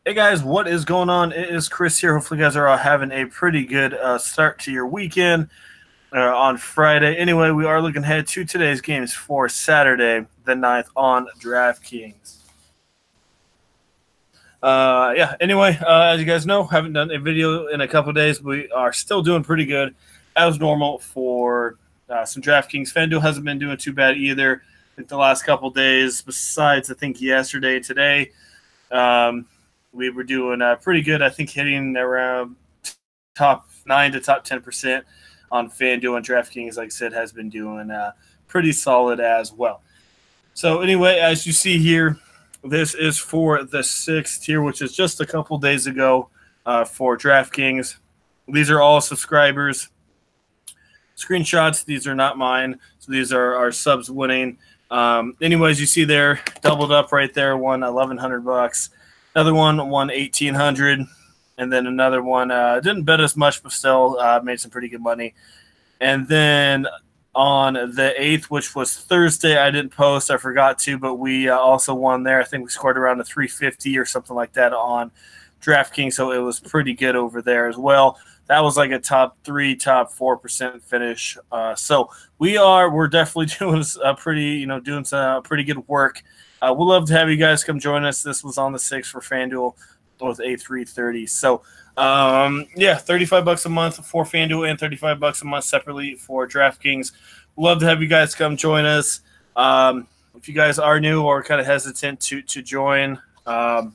Hey guys, what is going on? It is Chris here. Hopefully, you guys are all having a pretty good start to your weekend on Friday. Anyway, we are looking ahead to today's games for Saturday, the 9th on Draftkings. As you guys know, haven't done a video in a couple of days. We are still doing pretty good as normal for some Draftkings. Fanduel hasn't been doing too bad either. I think the last couple of days, besides I think yesterday and today. We were doing pretty good. I think hitting around top 9 to top 10% on FanDuel, and DraftKings, like I said, has been doing pretty solid as well. So anyway, as you see here, this is for the 6th tier, which is just a couple days ago for DraftKings. These are all subscribers. Screenshots, these are not mine. So these are our subs winning. Anyways, you see there, doubled up right there, won $1,100. Another one won $1,800, and then another one didn't bet as much, but still made some pretty good money. And then on the 8th, which was Thursday, I didn't post, I forgot to, but we also won there. I think we scored around a 350 or something like that on DraftKings, so it was pretty good over there as well. That was like a top 3, top 4% finish. So we're definitely doing doing some pretty good work. We'd love to have you guys come join us. This was on the 6th for FanDuel with A330. So, $35 a month for FanDuel and $35 a month separately for DraftKings. We'd love to have you guys come join us. If you guys are new or kind of hesitant to join, like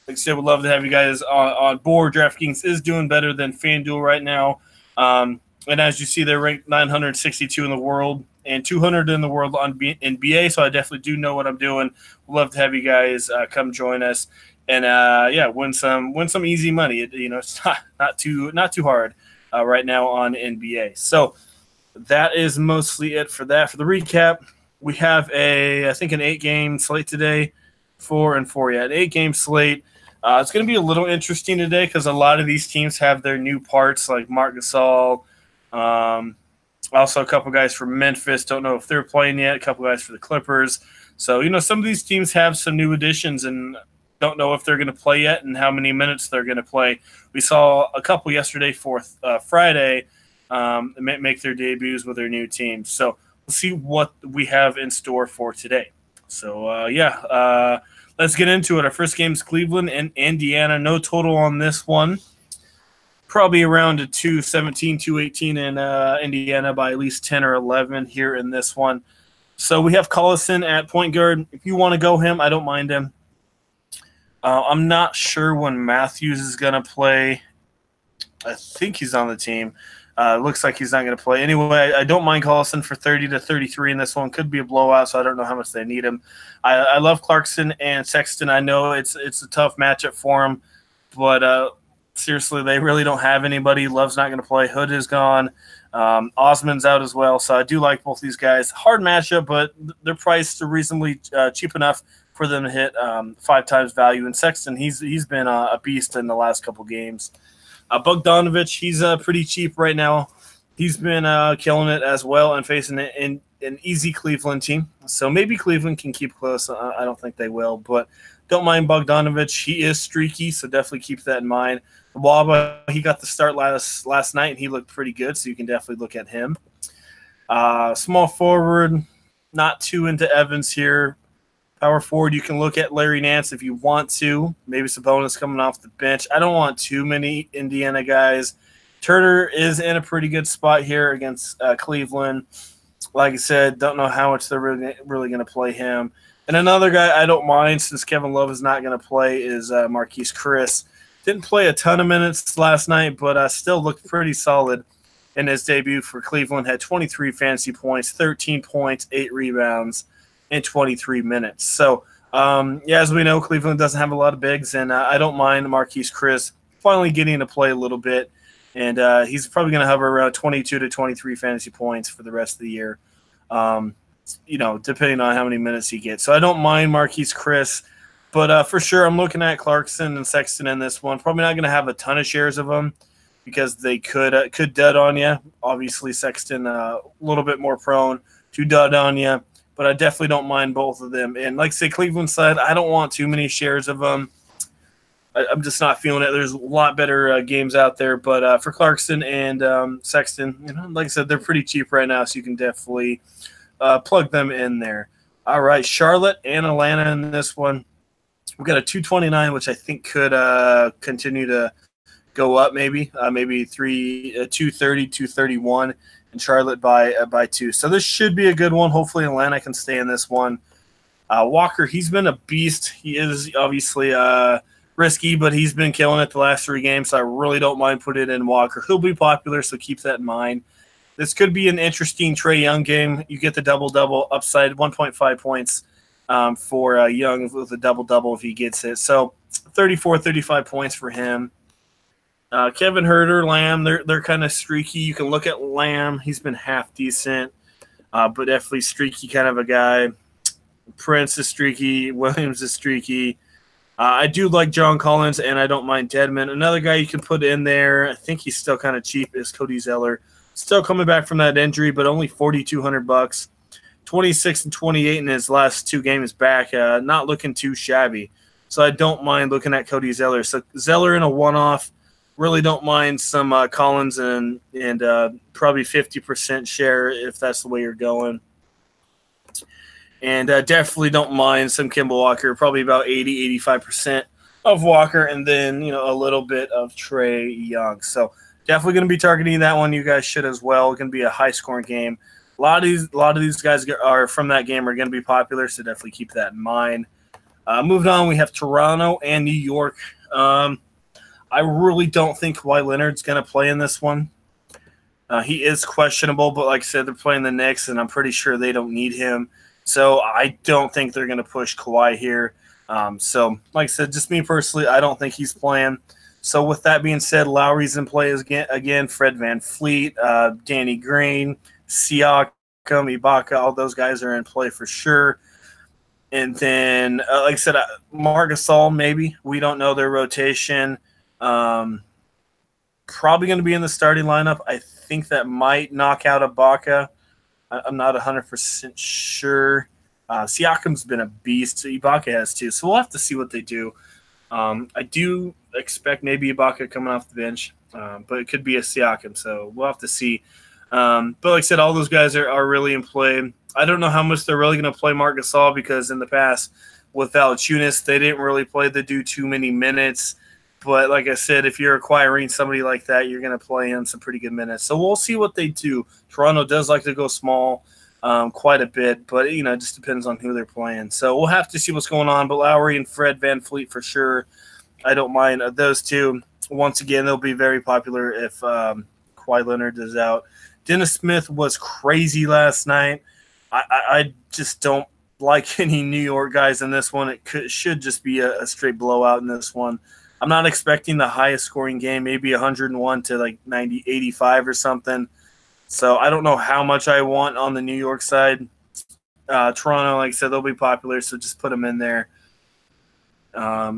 I said, we'd love to have you guys on board. DraftKings is doing better than FanDuel right now. And as you see, they're ranked 962 in the world and 200 in the world in BA, so I definitely do know what I'm doing. We'd love to have you guys come join us and win some easy money. It's not too hard right now on NBA. So that is mostly it for that. For the recap, we have I think an 8-game slate today, 4 and 4. Yeah, an 8-game slate. It's going to be a little interesting today because a lot of these teams have their new parts, like Marc Gasol. Also, a couple guys from Memphis. Don't know if they're playing yet. A couple guys for the Clippers. So, some of these teams have some new additions and don't know if they're going to play yet and how many minutes they're going to play. We saw a couple yesterday for Friday make their debuts with their new teams. So, we'll see what we have in store for today. So, let's get into it. Our first game is Cleveland and Indiana. No total on this one. Probably around a 217, 218 in Indiana by at least 10 or 11 here in this one. So we have Collison at point guard. If you want to go him, I don't mind him. I'm not sure when Matthews is going to play. I think he's on the team. Looks like he's not going to play. Anyway, I don't mind Collison for 30 to 33 in this one. Could be a blowout, so I don't know how much they need him. I love Clarkson and Sexton. I know it's a tough matchup for him, but seriously, they really don't have anybody. Love's not going to play. Hood is gone. Osman's out as well, so I do like both these guys. Hard matchup, but they're priced reasonably cheap enough for them to hit 5 times value. And Sexton, he's been a beast in the last couple games. Bogdanovich, he's pretty cheap right now. He's been killing it as well and facing an easy Cleveland team. So maybe Cleveland can keep close. I don't think they will, but don't mind Bogdanovich. He is streaky, so definitely keep that in mind. Waba, he got the start last night, and he looked pretty good, so you can definitely look at him. Small forward, not too into Evans here. Power forward, you can look at Larry Nance if you want to. Maybe Sabonis coming off the bench. I don't want too many Indiana guys. Turner is in a pretty good spot here against Cleveland. Like I said, don't know how much they're really going to play him. And another guy I don't mind since Kevin Love is not going to play is Marquise Chris. Didn't play a ton of minutes last night, but still looked pretty solid in his debut for Cleveland. Had 23 fantasy points, 13 points, 8 rebounds in 23 minutes. So, as we know, Cleveland doesn't have a lot of bigs, and I don't mind Marquise Chris finally getting to play a little bit. And he's probably going to hover around 22 to 23 fantasy points for the rest of the year, depending on how many minutes he gets. So I don't mind Marquise Chris. But for sure, I'm looking at Clarkson and Sexton in this one. Probably not going to have a ton of shares of them because they could dud on you. Obviously, Sexton a little bit more prone to dud on you. But I definitely don't mind both of them. And like I say, Cleveland side, I don't want too many shares of them. I'm just not feeling it. There's a lot better games out there, but for Clarkson and Sexton, like I said, they're pretty cheap right now, so you can definitely plug them in there. All right, Charlotte and Atlanta in this one. We've got a 229, which I think could continue to go up, maybe 230, 231, and Charlotte by 2. So this should be a good one. Hopefully Atlanta can stay in this one. Walker, he's been a beast. He is obviously risky, but he's been killing it the last 3 games, so I really don't mind putting it in Walker. He'll be popular, so keep that in mind. This could be an interesting Trae Young game. You get the double-double upside, 1.5 points for Young with a double-double if he gets it. So 34, 35 points for him. Kevin Huerter, Lamb, they're kind of streaky. You can look at Lamb. He's been half decent, but definitely streaky kind of a guy. Prince is streaky. Williams is streaky. I do like John Collins, and I don't mind Dedmon. Another guy you can put in there, I think he's still kind of cheap, is Cody Zeller. Still coming back from that injury, but only $4,200. 26 and 28 in his last 2 games back. Not looking too shabby. So I don't mind looking at Cody Zeller. So Zeller in a one-off. Really don't mind some Collins and probably 50% share if that's the way you're going. And definitely don't mind some Kemba Walker, probably about 80, 85% of Walker, and then a little bit of Trae Young. So definitely going to be targeting that one. You guys should as well. It's going to be a high-scoring game. A lot of these guys are from that game are going to be popular, so definitely keep that in mind. Moving on, we have Toronto and New York. I really don't think Kawhi Leonard's going to play in this one. He is questionable, but like I said, they're playing the Knicks, and I'm pretty sure they don't need him. So I don't think they're going to push Kawhi here. So like I said, just me personally, I don't think he's playing. So with that being said, Lowry's in play again. Fred VanVleet, Danny Green, Siakam, Ibaka, all those guys are in play for sure. And then, like I said, Marc Gasol, maybe. We don't know their rotation. Probably going to be in the starting lineup. I think that might knock out Ibaka. I'm not 100% sure. Siakam's been a beast. Ibaka has too. So we'll have to see what they do. I do expect maybe Ibaka coming off the bench, but it could be a Siakam. So we'll have to see. But like I said, all those guys are really in play. I don't know how much they're really going to play Marc Gasol because in the past with Valanciunas, they didn't really play the dude too many minutes. But like I said, if you're acquiring somebody like that, you're going to play him some pretty good minutes. So we'll see what they do. Toronto does like to go small quite a bit, but it just depends on who they're playing. So we'll have to see what's going on. But Lowry and Fred VanVleet for sure. I don't mind those two. Once again, they'll be very popular if Kawhi Leonard is out. Dennis Smith was crazy last night. I just don't like any New York guys in this one. It should just be a straight blowout in this one. I'm not expecting the highest scoring game, maybe 101 to like 90, 85 or something. So I don't know how much I want on the New York side. Toronto, like I said, they'll be popular, so just put them in there. Let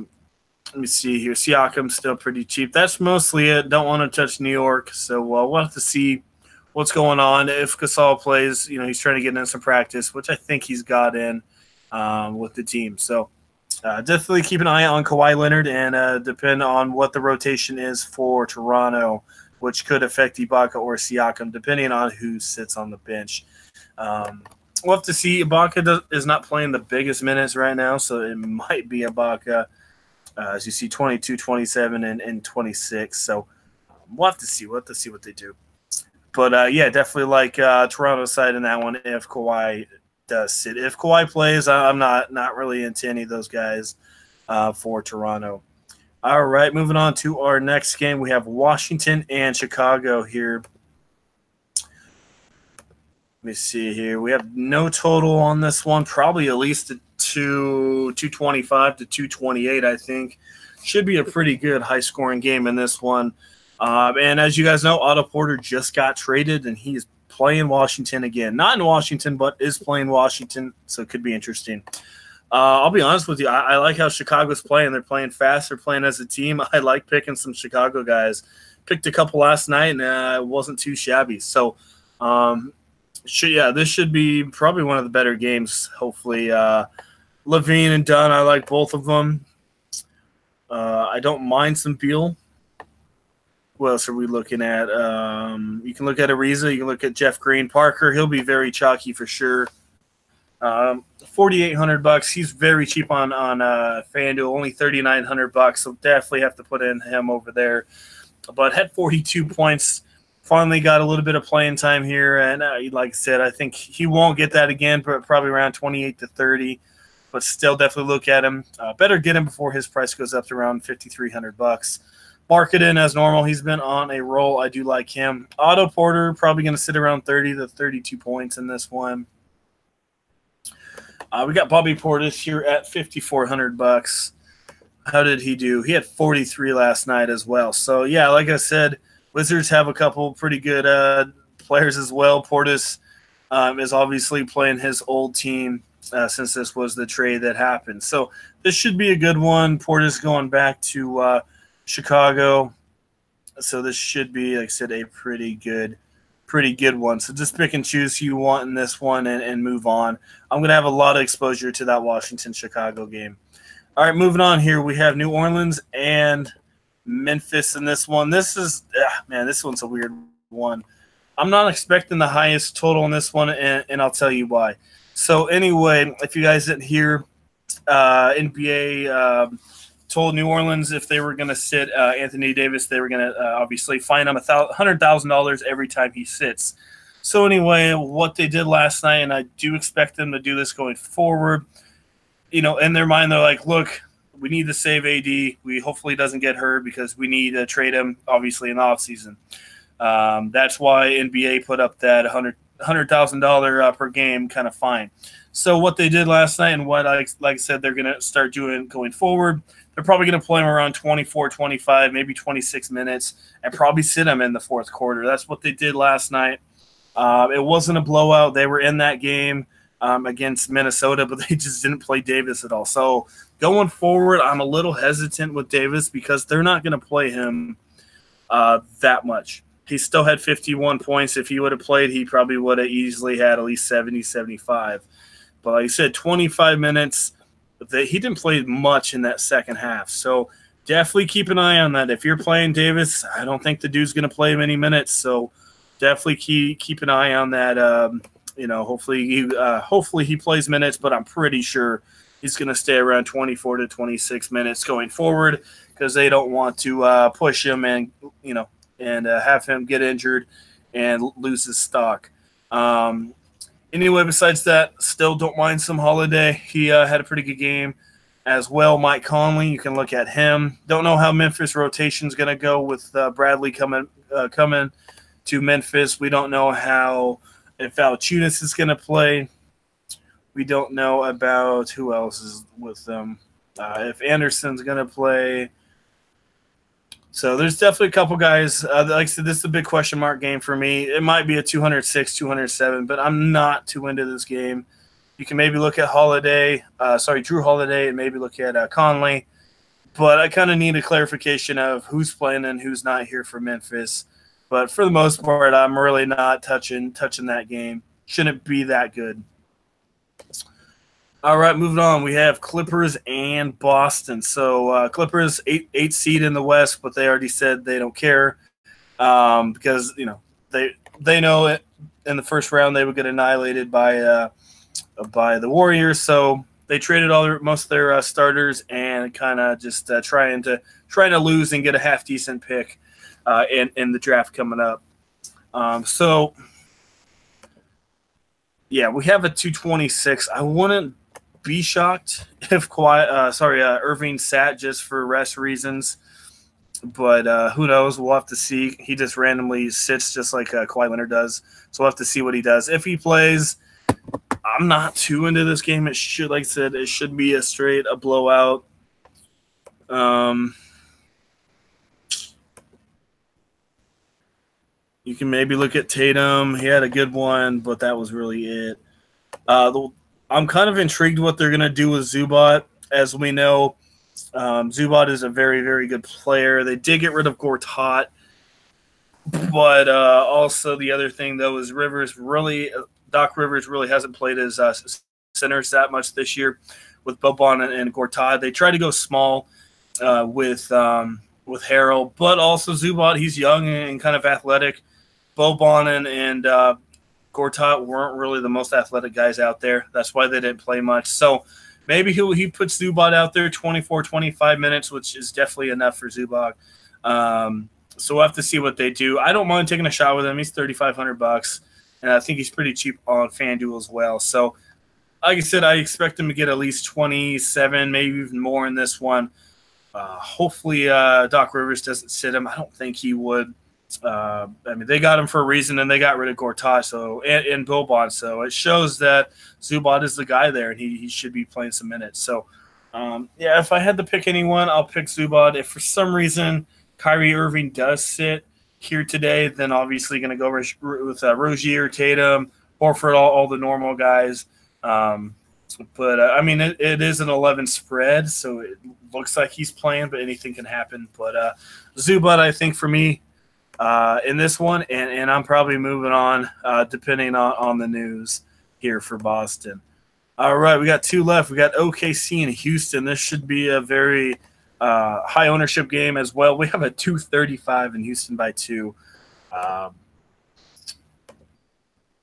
me see here. Siakam's still pretty cheap. That's mostly it. Don't want to touch New York, so we'll have to see what's going on. If Gasol plays, he's trying to get in some practice, which I think he's got in with the team. So definitely keep an eye on Kawhi Leonard and depend on what the rotation is for Toronto, which could affect Ibaka or Siakam, depending on who sits on the bench. We'll have to see. Ibaka is not playing the biggest minutes right now, so it might be Ibaka. As you see, 22, 27, and 26. So we'll have to see. We'll have to see what they do. But, yeah, definitely like Toronto's side in that one if Kawhi does sit. If Kawhi plays, I'm not really into any of those guys for Toronto. All right, moving on to our next game. We have Washington and Chicago here. Let me see here. We have no total on this one. Probably at least a 225 to 228, I think. Should be a pretty good high-scoring game in this one. And as you guys know, Otto Porter just got traded, and he is playing Washington again. Not in Washington, but is playing Washington, so it could be interesting. I'll be honest with you. I like how Chicago's playing. They're playing fast. They're playing as a team. I like picking some Chicago guys. Picked a couple last night, and it wasn't too shabby. So, this should be probably one of the better games, hopefully. Levine and Dunn, I like both of them. I don't mind some Beal. What else are we looking at? You can look at Ariza. You can look at Jeff Green. Parker, he'll be very chalky for sure. $4,800. He's very cheap on Fanduel, only $3,900. So definitely have to put in him over there. But had 42 points. Finally got a little bit of playing time here, and like I said, I think he won't get that again, but probably around 28 to 30. But still, definitely look at him. Better get him before his price goes up to around $5,300. Mark it in as normal. He's been on a roll. I do like him. Otto Porter probably going to sit around 30 to 32 points in this one. We got Bobby Portis here at $5,400. How did he do? He had 43 last night as well. So yeah, like I said, Wizards have a couple pretty good players as well. Portis is obviously playing his old team since this was the trade that happened. So this should be a good one. Portis going back to Chicago. So this should be, like I said, a pretty good one. So just pick and choose who you want in this one and move on. I'm going to have a lot of exposure to that Washington-Chicago game. All right, moving on here. We have New Orleans and Memphis in this one. This is, man, this one's a weird one. I'm not expecting the highest total in this one, and I'll tell you why. So anyway, if you guys didn't hear, NBA told New Orleans if they were going to sit Anthony Davis, they were going to obviously fine him $100,000 every time he sits. So anyway, what they did last night, and I do expect them to do this going forward, you know, in their mind, they're like, look, we need to save AD. We hopefully doesn't get hurt because we need to trade him, obviously, in the offseason. That's why NBA put up that $100,000 per game kind of fine. So what they did last night and what, like I said, they're going to start doing going forward, they're probably going to play him around 24, 25, maybe 26 minutes and probably sit him in the fourth quarter. That's what they did last night. It wasn't a blowout. They were in that game against Minnesota, but they just didn't play Davis at all. So going forward, I'm a little hesitant with Davis because they're not going to play him that much. He still had 51 points. If he would have played, he probably would have easily had at least 70, 75. But like I said, 25 minutes. He didn't play much in that second half. So definitely keep an eye on that. If you're playing Davis, I don't think the dude's going to play many minutes. So definitely keep an eye on that. You know, hopefully he plays minutes, but I'm pretty sure he's going to stay around 24 to 26 minutes going forward because they don't want to push him and, you know, and have him get injured and lose his stock. Anyway, besides that, still don't mind some Holiday. He had a pretty good game as well. Mike Conley, you can look at him. Don't know how Memphis rotation is going to go with Bradley coming to Memphis. We don't know if Valanciunas is going to play. We don't know about who else is with them. If Anderson's going to play. So there's definitely a couple guys. Like I said, this is a big question mark game for me. It might be a 206, 207, but I'm not too into this game. You can maybe look at Drew Holiday, and maybe look at Conley. But I kind of need a clarification of who's playing and who's not here for Memphis. But for the most part, I'm really not touching that game. Shouldn't be that good. All right, moving on. We have Clippers and Boston. So Clippers, eight seed in the West, but they already said they don't care because, you know, they know it in the first round they would get annihilated by the Warriors. So they traded most of their starters and kind of just trying to lose and get a half decent pick in the draft coming up. So yeah, we have a 226. I wouldn't be shocked if Irving sat just for rest reasons, but who knows? We'll have to see. He just randomly sits just like Kawhi Leonard does, so we'll have to see what he does. If he plays, I'm not too into this game. It should, like I said, it should be a blowout. You can maybe look at Tatum. He had a good one, but that was really it. I'm kind of intrigued what they're going to do with Zubac. As we know, Zubac is a very, very good player. They did get rid of Gortat. But also the other thing, though, is Doc Rivers really hasn't played his centers that much this year with Boban and Gortat. They tried to go small. with Harrell, but also Zubat. He's young and kind of athletic. Bobon and Gortat weren't really the most athletic guys out there. That's why they didn't play much. So maybe he puts Zubat out there 24, 25 minutes, which is definitely enough for Zubat. So we'll have to see what they do. I don't mind taking a shot with him. He's $3,500, and I think he's pretty cheap on Fanduel as well. So, like I said, I expect him to get at least 27, maybe even more in this one. Hopefully, Doc Rivers doesn't sit him. I don't think he would. I mean, they got him for a reason, and they got rid of Gortat and Bobon. So it shows that Zubat is the guy there, and he should be playing some minutes. So, yeah, if I had to pick anyone, I'll pick Zubat. If for some reason Kyrie Irving does sit here today, then obviously going to go with Rozier, Tatum, Horford, all the normal guys. But I mean, it is an 11 spread, so it looks like he's playing, but anything can happen. But Zubat, I think for me in this one, and I'm probably moving on depending on the news here for Boston. All right, we got two left. We got OKC and Houston. This should be a very high ownership game as well. We have a 235 in Houston by 2.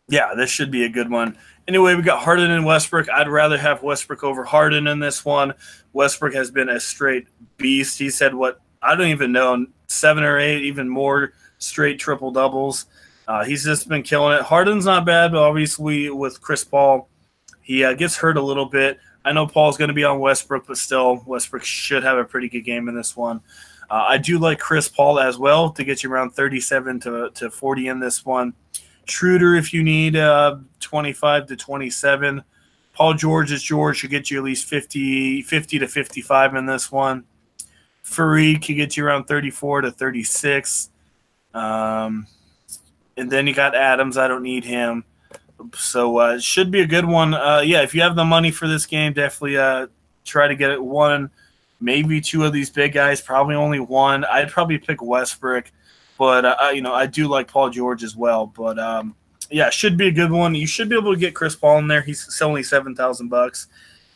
Yeah, this should be a good one. Anyway, we got Harden and Westbrook. I'd rather have Westbrook over Harden in this one. Westbrook has been a straight beast. He's had I don't even know, 7 or 8, even more straight triple doubles. He's just been killing it. Harden's not bad, but obviously with Chris Paul, he gets hurt a little bit. I know Paul's going to be on Westbrook, but still, Westbrook should have a pretty good game in this one. I do like Chris Paul as well to get you around 37 to 40 in this one. Schroeder, if you need 25 to 27. Paul George should get you at least 50 to 55 in this one. Fareed can get you around 34 to 36. And then you got Adams. I don't need him. So it should be a good one. Yeah, if you have the money for this game, definitely try to get it one, maybe 2 of these big guys, probably only one. I'd probably pick Westbrook. But, I do like Paul George as well. But, yeah, it should be a good one. You should be able to get Chris Paul in there. He's only $7,000.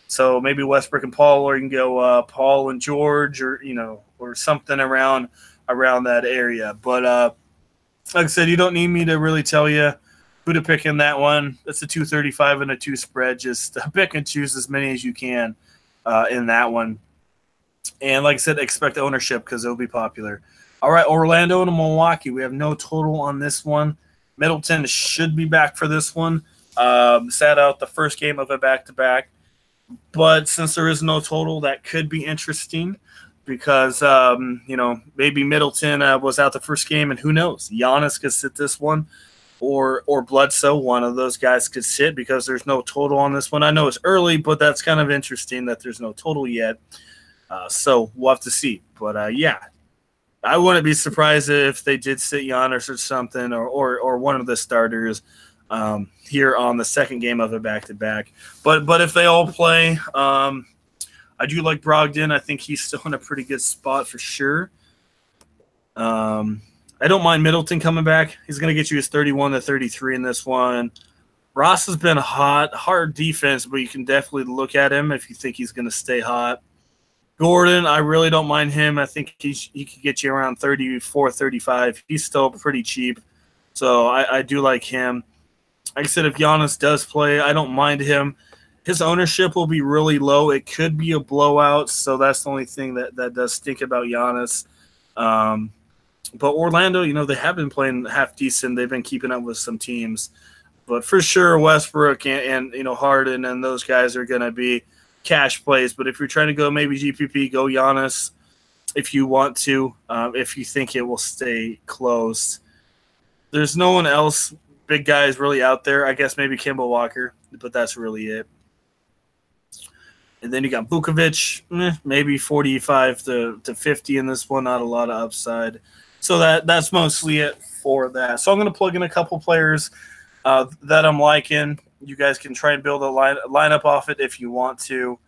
So maybe Westbrook and Paul, or you can go Paul and George, or something around that area. But, like I said, you don't need me to really tell you who to pick in that one. That's a 235 and a 2 spread. Just pick and choose as many as you can in that one. And, like I said, expect ownership because it'll be popular. All right, Orlando and Milwaukee. We have no total on this one. Middleton should be back for this one. Sat out the first game of a back-to-back. But since there is no total, that could be interesting because, maybe Middleton was out the first game, and who knows? Giannis could sit this one, or Bledsoe. One of those guys could sit because there's no total on this one. I know it's early, but that's kind of interesting that there's no total yet. So we'll have to see. But, yeah. I wouldn't be surprised if they did sit Giannis or something, or one of the starters here on the second game of a back-to-back. But if they all play, I do like Brogdon. I think he's still in a pretty good spot for sure. I don't mind Middleton coming back. He's going to get you his 31 to 33 in this one. Ross has been hard defense, but you can definitely look at him if you think he's going to stay hot. Gordon, I really don't mind him. I think he could get you around 34, 35. He's still pretty cheap, so I do like him. Like I said, if Giannis does play, I don't mind him. His ownership will be really low. It could be a blowout, so that's the only thing that does stink about Giannis. But Orlando, they have been playing half decent. They've been keeping up with some teams. But for sure, Westbrook and Harden and those guys are going to be cash plays. But if you're trying to go maybe GPP, go Giannis if you want to, if you think it will stay close. There's no one else, big guys, really out there. I guess maybe Kemba Walker, but that's really it. And then you got Vukovic, maybe 45 to 50 in this one, not a lot of upside. So that's mostly it for that. So I'm going to plug in a couple players that I'm liking. You guys can try and build a lineup off it if you want to.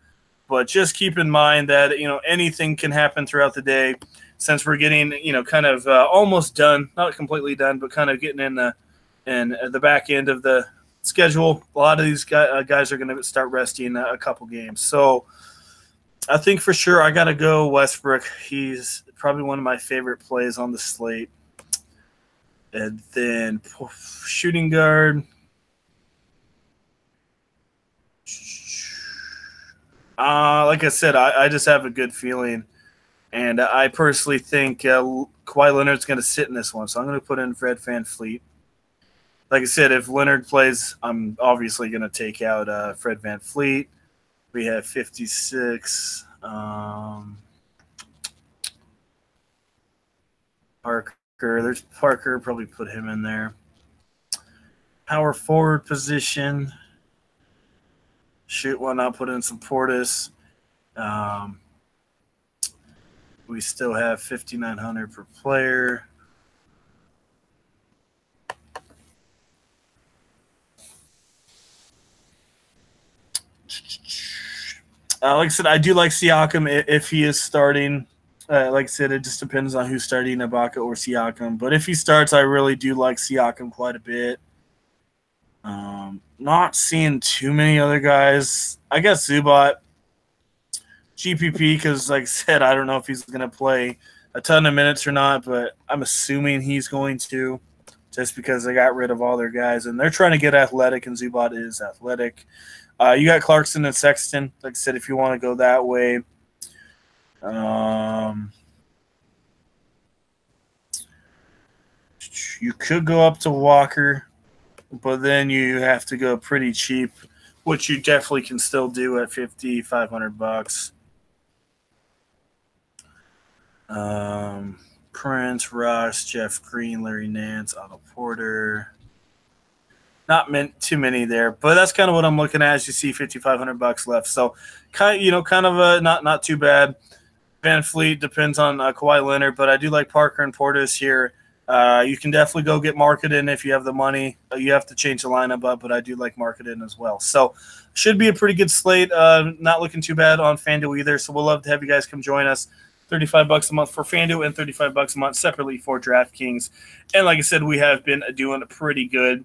But just keep in mind that, anything can happen throughout the day since we're getting, kind of almost done, not completely done, but kind of getting in the back end of the schedule. A lot of these guys are going to start resting a couple games. So I think for sure I got to go Westbrook. He's probably one of my favorite plays on the slate. And then shooting guard. Like I said, I just have a good feeling. And I personally think Kawhi Leonard's going to sit in this one. So I'm going to put in Fred VanVleet. Like I said, if Leonard plays, I'm obviously going to take out Fred VanVleet. We have 56. Parker. There's Parker. Probably put him in there. Power forward position. Shoot, why not put in some Portis? We still have 5,900 per player. Like I said, I do like Siakam if he is starting. Like I said, it just depends on who's starting, Ibaka or Siakam. But if he starts, I really do like Siakam quite a bit. Not seeing too many other guys. I guess Zubac, GPP, because like I said, I don't know if he's going to play a ton of minutes or not, but I'm assuming he's going to, just because they got rid of all their guys. And they're trying to get athletic, and Zubac is athletic. You got Clarkson and Sexton. Like I said, if you want to go that way. You could go up to Walker, but then you have to go pretty cheap, which you definitely can still do at $5,500. Prince, Ross, Jeff Green, Larry Nance, Otto Porter. Not too many there, but that's kind of what I'm looking at. As you see, $5,500 left, so kind of not too bad. VanVleet depends on Kawhi Leonard, but I do like Parker and Portis here. You can definitely go get Marketing if you have the money. You have to change the lineup up, but I do like Marketing as well. So should be a pretty good slate. Not looking too bad on Fanduel either. So we'll love to have you guys come join us. $35 a month for Fanduel and $35 a month separately for DraftKings. And like I said, we have been doing pretty good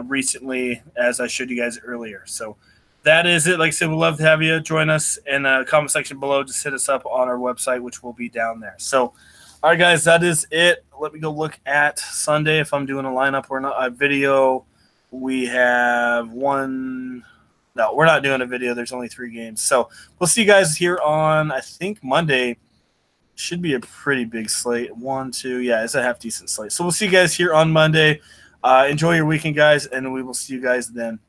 recently, as I showed you guys earlier. So that is it. Like I said, we'd love to have you join us in the comment section below. Just hit us up on our website, which will be down there. So, all right, guys, that is it. Let me go look at Sunday if I'm doing a lineup or not. A video. We have one. No, we're not doing a video. There's only 3 games. So we'll see you guys here on, I think, Monday. Should be a pretty big slate. 1, 2. Yeah, it's a half-decent slate. So we'll see you guys here on Monday. Enjoy your weekend, guys, and we will see you guys then.